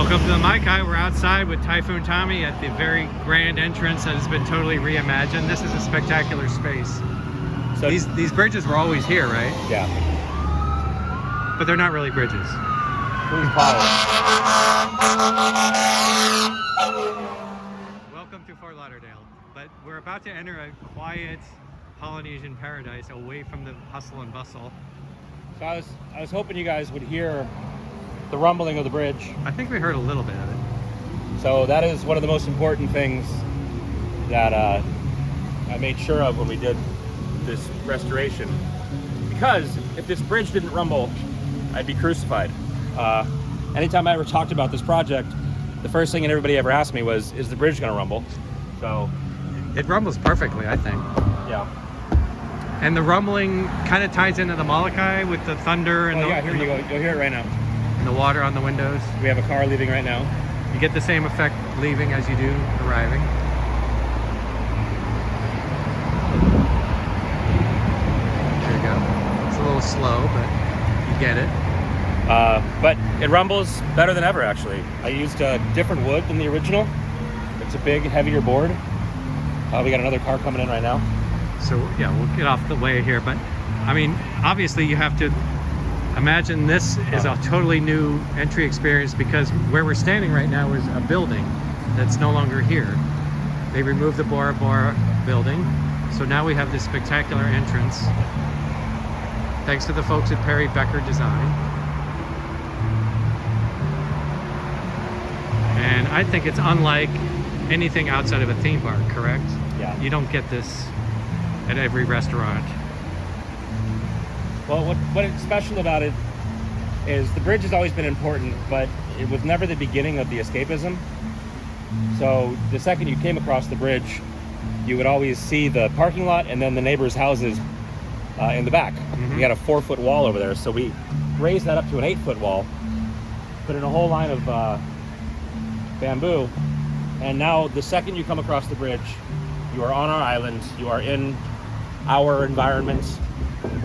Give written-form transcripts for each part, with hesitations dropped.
Welcome to the Mai-Kai. We're outside with Typhoon Tommy at the very grand entrance that has been totally reimagined. This is a spectacular space. So these bridges were always here, right? Yeah. But they're not really bridges. Welcome to Fort Lauderdale. But we're about to enter a quiet Polynesian paradise away from the hustle and bustle. So I was hoping you guys would hear the rumbling of the bridge. I think we heard a little bit of it. So that is one of the most important things that I made sure of when we did this restoration. Because if this bridge didn't rumble, I'd be crucified. Anytime I ever talked about this project, the first thing everybody ever asked me was, is the bridge gonna rumble? So it rumbles perfectly, I think. Yeah. And the rumbling kind of ties into the Mai-Kai with the thunder and yeah, here you go. You'll hear it right now. And the water on the windows. We have a car leaving right now. You get the same effect leaving as you do arriving. There you go. It's a little slow, but you get it. But it rumbles better than ever, actually. I used a different wood than the original. It's a big, heavier board. We got another car coming in right now. So yeah, we'll get off the way here. But I mean, obviously you have to imagine this is a totally new entry experience, because where we're standing right now is a building that's no longer here. They removed the Bora Bora building. So now we have this spectacular entrance. Thanks to the folks at Perry Becker Design. And I think it's unlike anything outside of a theme park, correct? Yeah. You don't get this at every restaurant. Well, what's special about it is the bridge has always been important, but it was never the beginning of the escapism. So the second you came across the bridge, you would always see the parking lot and then the neighbors' houses in the back. Mm-hmm. We got a 4-foot wall over there, so we raised that up to an 8-foot wall, put in a whole line of bamboo, and now the second you come across the bridge, you are on our island, you are in our environment.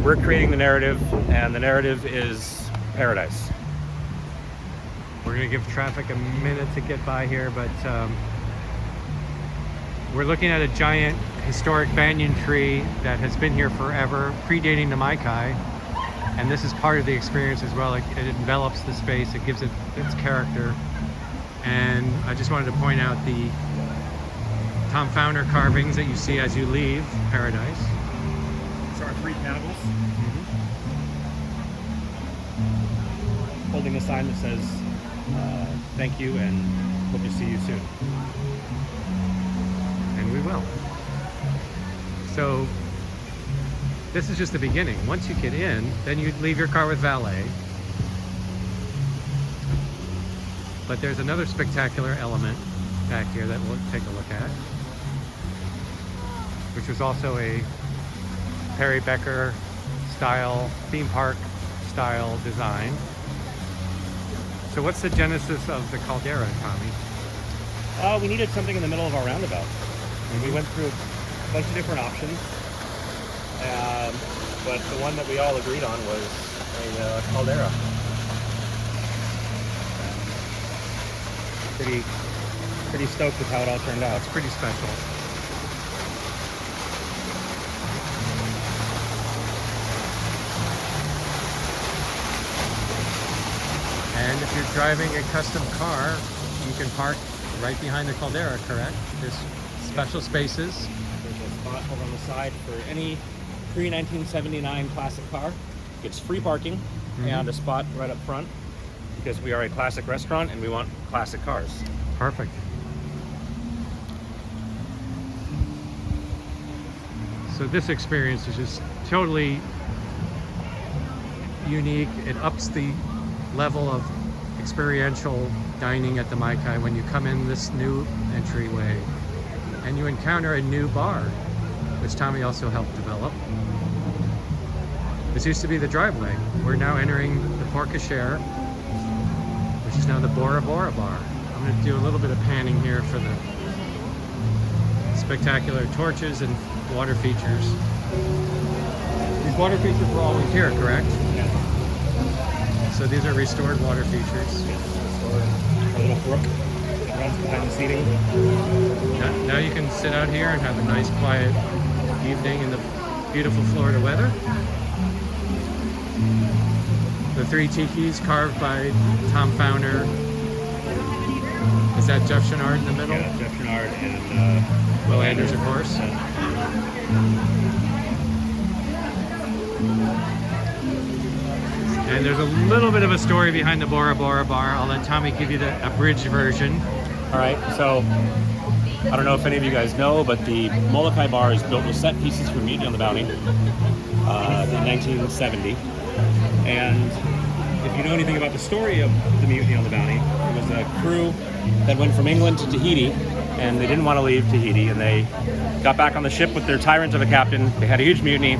We're creating the narrative, and the narrative is paradise. We're gonna give traffic a minute to get by here, but we're looking at a giant historic banyan tree that has been here forever, predating the Mai-Kai, and this is part of the experience as well. It envelops the space, it gives it its character. And I just wanted to point out the Tom Founder carvings that you see as you leave Paradise. These are our 3 cannibals. Holding a sign that says, thank you and hope to see you soon. And we will. So this is just the beginning. Once you get in, then you leave your car with valet. But there's another spectacular element back here that we'll take a look at, which was also a Perry Becker style, theme park style design. So what's the genesis of the caldera, Tommy? We needed something in the middle of our roundabout. And we went through a bunch of different options, but the one that we all agreed on was a caldera. Pretty stoked with how it all turned out. It's pretty special. And if you're driving a custom car, you can park right behind the caldera, correct? There's special spaces. There's a spot over on the side for any pre-1979 classic car. It's free parking and a spot right up front, because we are a classic restaurant and we want classic cars. Perfect. So this experience is just totally unique. It ups the level of experiential dining at the Mai-Kai when you come in this new entryway and you encounter a new bar, which Tommy also helped develop. This used to be the driveway. We're now entering the porte-cochère, which is now the Bora Bora bar. I'm going to do a little bit of panning here for the spectacular torches and water features. These water features were always here, correct? Yeah. So these are restored water features. Yes, restored. our little brook that runs behind the seating. Now you can sit out here and have a nice quiet evening in the beautiful Florida weather. The 3 tikis carved by Tom Fowner. Is that Jeff Chenard in the middle? Yeah, Jeff Chenard and Will Anders, of course. And there's a little bit of a story behind the Bora Bora bar. I'll let Tommy give you the abridged version. All right, so I don't know if any of you guys know, but the Molokai bar is built with set pieces from Mutiny on the Bounty in 1970. And if you know anything about the story of the Mutiny on the Bounty, it was a crew that went from England to Tahiti, and they didn't want to leave Tahiti, and they got back on the ship with their tyrant of a captain. They had a huge mutiny,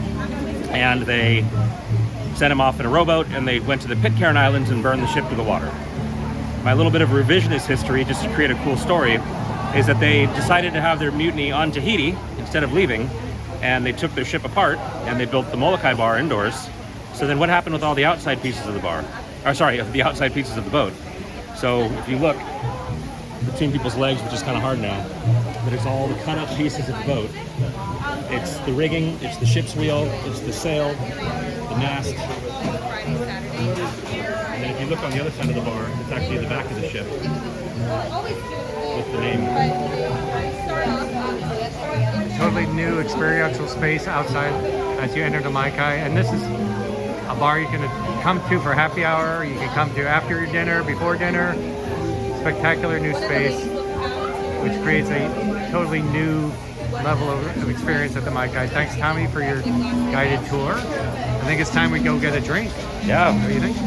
and they sent him off in a rowboat, and they went to the Pitcairn Islands and burned the ship to the water. My little bit of revisionist history, just to create a cool story, is that they decided to have their mutiny on Tahiti instead of leaving, and they took their ship apart, and they built the Molokai bar indoors. So then what happened with all the outside pieces of the bar? Or sorry, the outside pieces of the boat. So if you look between people's legs, which is kind of hard now, there's all the cut up pieces of the boat. It's the rigging, it's the ship's wheel, it's the sail, the mast. And then if you look on the other side of the bar, it's actually the back of the ship with the name. Totally new experiential space outside as you enter the Mai-Kai. And this is a bar you can come to for happy hour, you can come to after your dinner, before dinner. Spectacular new space, which creates a totally new level of experience at the Mai-Kai. Thanks, Tommy, for your guided tour. I think it's time we go get a drink. Yeah. What do you think?